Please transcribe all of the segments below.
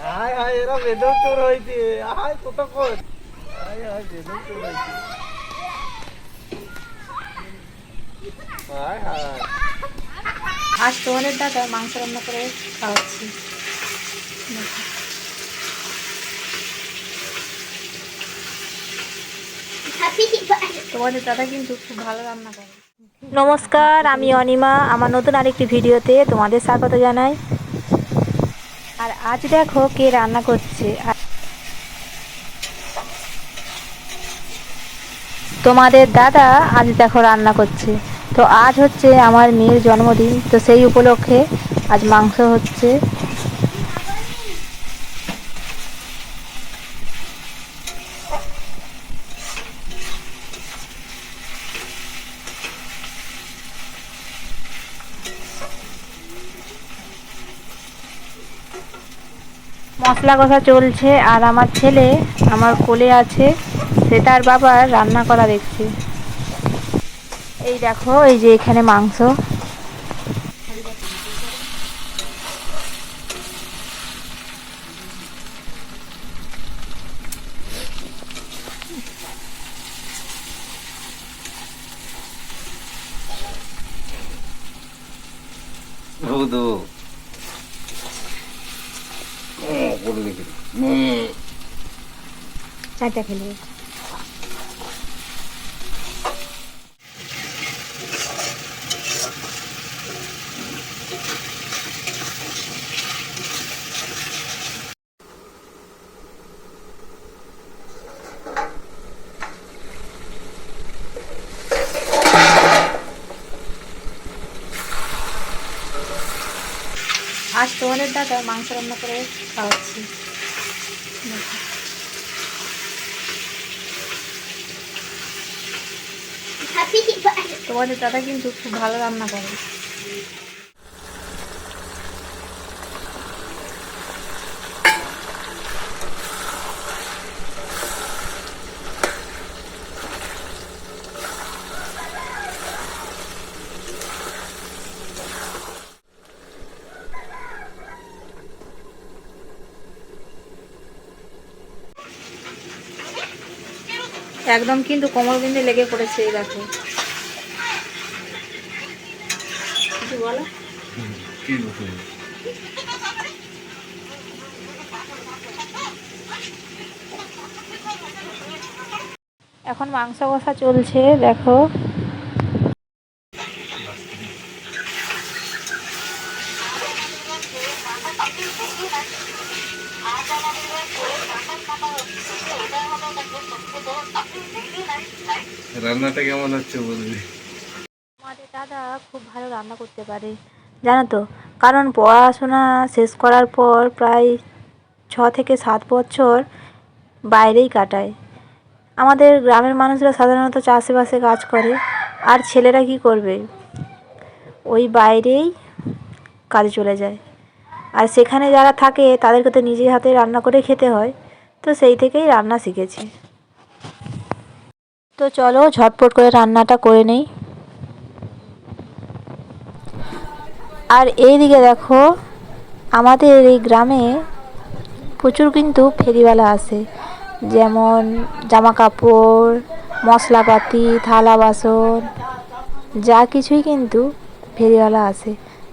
হায় হায় এরা বেদক চোর হয়েছে। হায় কতক্ষণ, হায় হায় বেদক চোর হয়েছে। হায় হায় আজ তোমাদের দাদা মাংস রান্না করে খাওয়াচ্ছি। তোমাদের দাদা কিন্তু খুব ভালো রান্না করে। নমস্কার, আমি অনিমা। আমার নতুন আরেকটি ভিডিওতে তোমাদের স্বাগত জানাই। আর আজ দেখো কে রান্না করছে। তোমাদের দাদা আজ দেখো রান্না করছে। তো আজ হচ্ছে আমার মেয়ের জন্মদিন, তো সেই উপলক্ষে আজ মাংস হচ্ছে। মশলা কষা চলছে আর আমার ছেলে আমার কোলে আছে, সে তার বাবার রান্না করা দেখছে। এই দেখো, এই যে এখানে মাংস। চারটা খেলে আজ তোমাদের দাদা মাংস রান্না করে খাওয়াচ্ছি। তোমাদের দাদা কিন্তু খুব ভালো রান্না করে। একদম কিন্তু কোমর বিন্দে লেগে পড়েছে। এই দেখো, কিছু বলো। এখন মাংস কষা চলছে, দেখো। রান্নাটা কেমন হচ্ছে বলবি? আমাদের দাদা খুব ভালো রান্না করতে পারে, জানো তো। কারণ পড়াশোনা শেষ করার পর প্রায় 6 থেকে 7 বছর বাইরেই কাটায়। আমাদের গ্রামের মানুষরা সাধারণত চাষবাসে কাজ করে, আর ছেলেরা কি করবে, ওই বাইরেই কাজে চলে যায়। আর সেখানে যারা থাকে তাদেরকে তো নিজের হাতে রান্না করে খেতে হয়, তো সেই থেকেই রান্না শিখেছে। তো চলো ঝটপট করে রান্নাটা করে নেই। আর এইদিকে দেখো, আমাদের এই গ্রামে প্রচুর কিন্তু ফেরিওয়ালা আসে, যেমন জামা কাপড়, মশলাপাতি, থালা বাসন, যা কিছুই কিন্তু ফেরিওয়ালা আসে।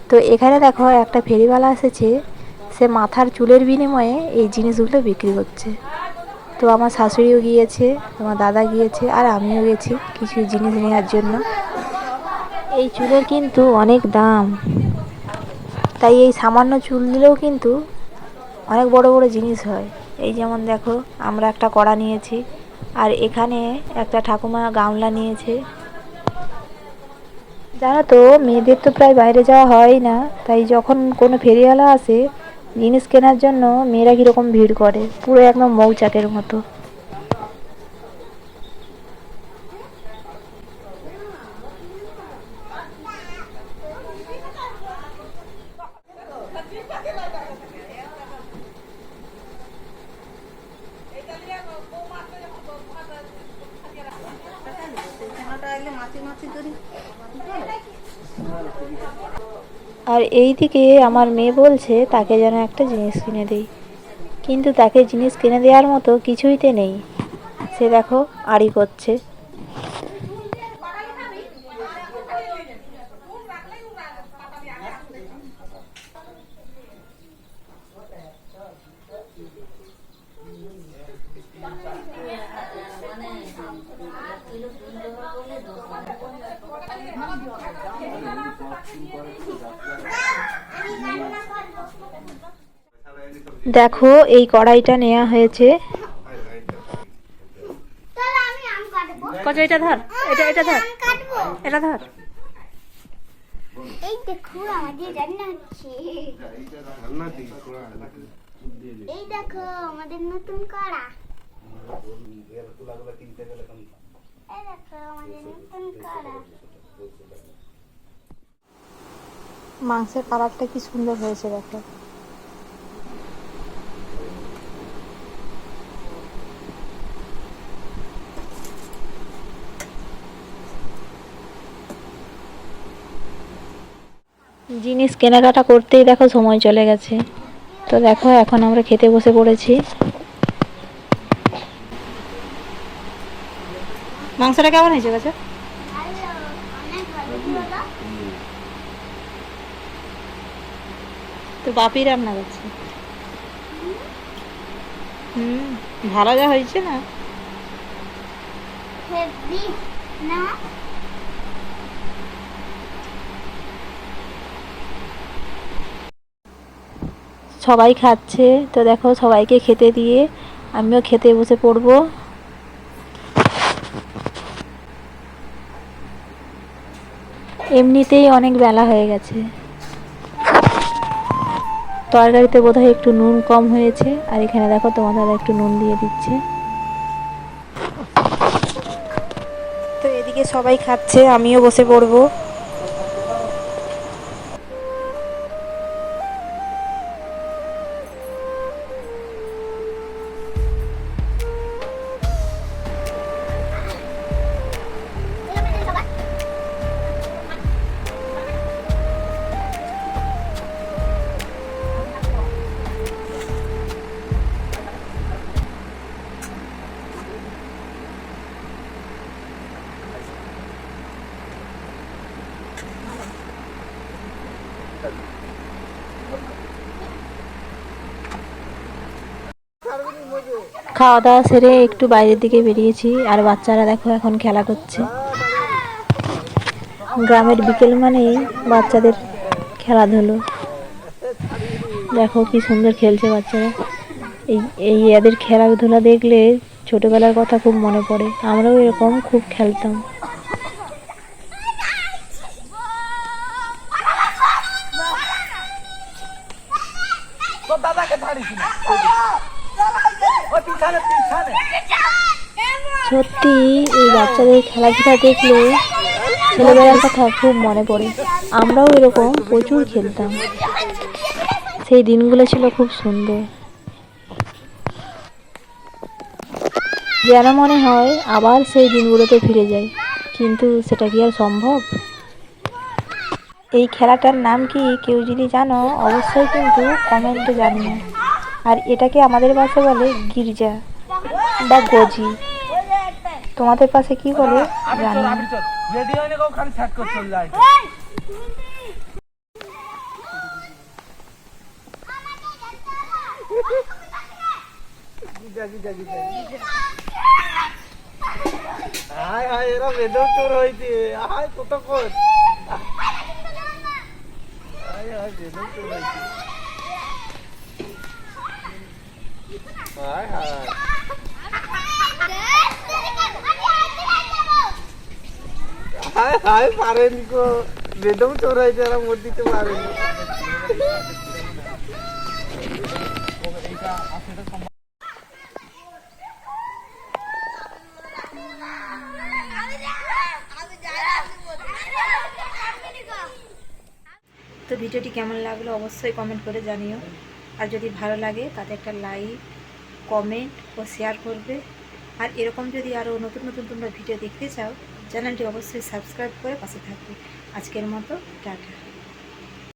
তো এখানে দেখো একটা ফেরিওয়ালা এসেছে, সে মাথার চুলের বিনিময়ে এই জিনিসগুলো বিক্রি করছে। তো আমার শাশুড়িও গিয়েছে, আমার দাদা গিয়েছে, আর আমিও গেছি কিছু জিনিস নেওয়ার জন্য। এই চুলের কিন্তু অনেক দাম, তাই এই সামান্য চুল দিলেও কিন্তু অনেক বড় বড় জিনিস হয়। এই যেমন দেখো, আমরা একটা কড়া নিয়েছি, আর এখানে একটা ঠাকুমা গামলা নিয়েছে। জানো তো, মেয়েদের তো প্রায় বাইরে যাওয়া হয় না, তাই যখন কোনো ফেরিওয়ালা আসে জিনিস কেনার জন্য, মেয়েরা কীরকম ভিড় করে, পুরো একদম মৌচাকের মতো। আর এইদিকে আমার মেয়ে বলছে তাকে যেন একটা জিনিস কিনে দেই, কিন্তু তাকে জিনিস কিনে দেওয়ার মতো কিছুইতে নেই। সে দেখো আড়ি করছে। দেখো এই কড়াইটা নেওয়া হয়েছে। এটা ধর, এটা ধর, এটা ধর। এই দেখো আমাদের রান্না হচ্ছে। এই দেখো আমাদের নতুন কড়া। এই দেখো আমাদের নতুন কড়া। মাংসের কালারটা কি সুন্দর হয়েছে দেখো। জিনিস কেনাকাটা করতেই দেখো সময় চলে গেছে। তো দেখো এখন আমরা খেতে বসে পড়েছি। মাংসটা কেমন হয়েছে গেছে? তো বাপি রান্না করছে। ভালো যা হয়েছে না। সবাই খাচ্ছে, তো দেখো সবাইকে খেতে দিয়ে আমিও খেতে বসে পড়বো। এমনিতেই অনেক বেলা হয়ে গেছে। তরকারিতে বোধহয় একটু নুন কম হয়েছে, আর এখানে দেখো তোমার দাদা একটু নুন দিয়ে দিচ্ছে। তো এদিকে সবাই খাচ্ছে, আমিও বসে পড়বো। খাওয়া দাওয়া সেরে একটু বাইরের দিকে বেরিয়েছি, আর বাচ্চারা দেখো এখন খেলা করছে। গ্রামের বিকেল মানেই বাচ্চাদের খেলাধুলো। দেখো কি সুন্দর খেলছে বাচ্চারা। এই এদের খেলাধুলা দেখলে ছোটবেলার কথা খুব মনে পড়ে। আমরাও এরকম খুব খেলতাম। সত্যি এই বাচ্চাদের খেলাধুলা দেখলে ছেলেবেলার কথা খুব মনে পড়ে। আমরাও এরকম প্রচুর খেলতাম। সেই দিনগুলো ছিল খুব সুন্দর। যেন মনে হয় আবার সেই দিনগুলোতে ফিরে যাই, কিন্তু সেটা কি আর সম্ভব? এই খেলাটার নাম কি কেউ যদি জানো অবশ্যই কিন্তু কমেন্টে জানিও। আর এটাকে আমাদের ভাষায় বলে গির্জা বা গজি। তোমাদের পাশে কি বলে জানি না। হায় হায় এরা বেদম চোর হয়েছে। হায় কতক্ষণ বেদম চোর হয়েছে। হায় হায় হায় হায় পারেনি গো। বেদম চোর হয়েছে, এরা মদ দিতে পারেনি। তো ভিডিওটি কেমন লাগলো অবশ্যই কমেন্ট করে জানিও। আর যদি ভালো লাগে তাতে একটা লাইক, কমেন্ট ও শেয়ার করবে। আর এরকম যদি আরও নতুন নতুন তোমরা ভিডিও দেখতে চাও, চ্যানেলটি অবশ্যই সাবস্ক্রাইব করে পাশে থাকবে। আজকের মতো টাটা।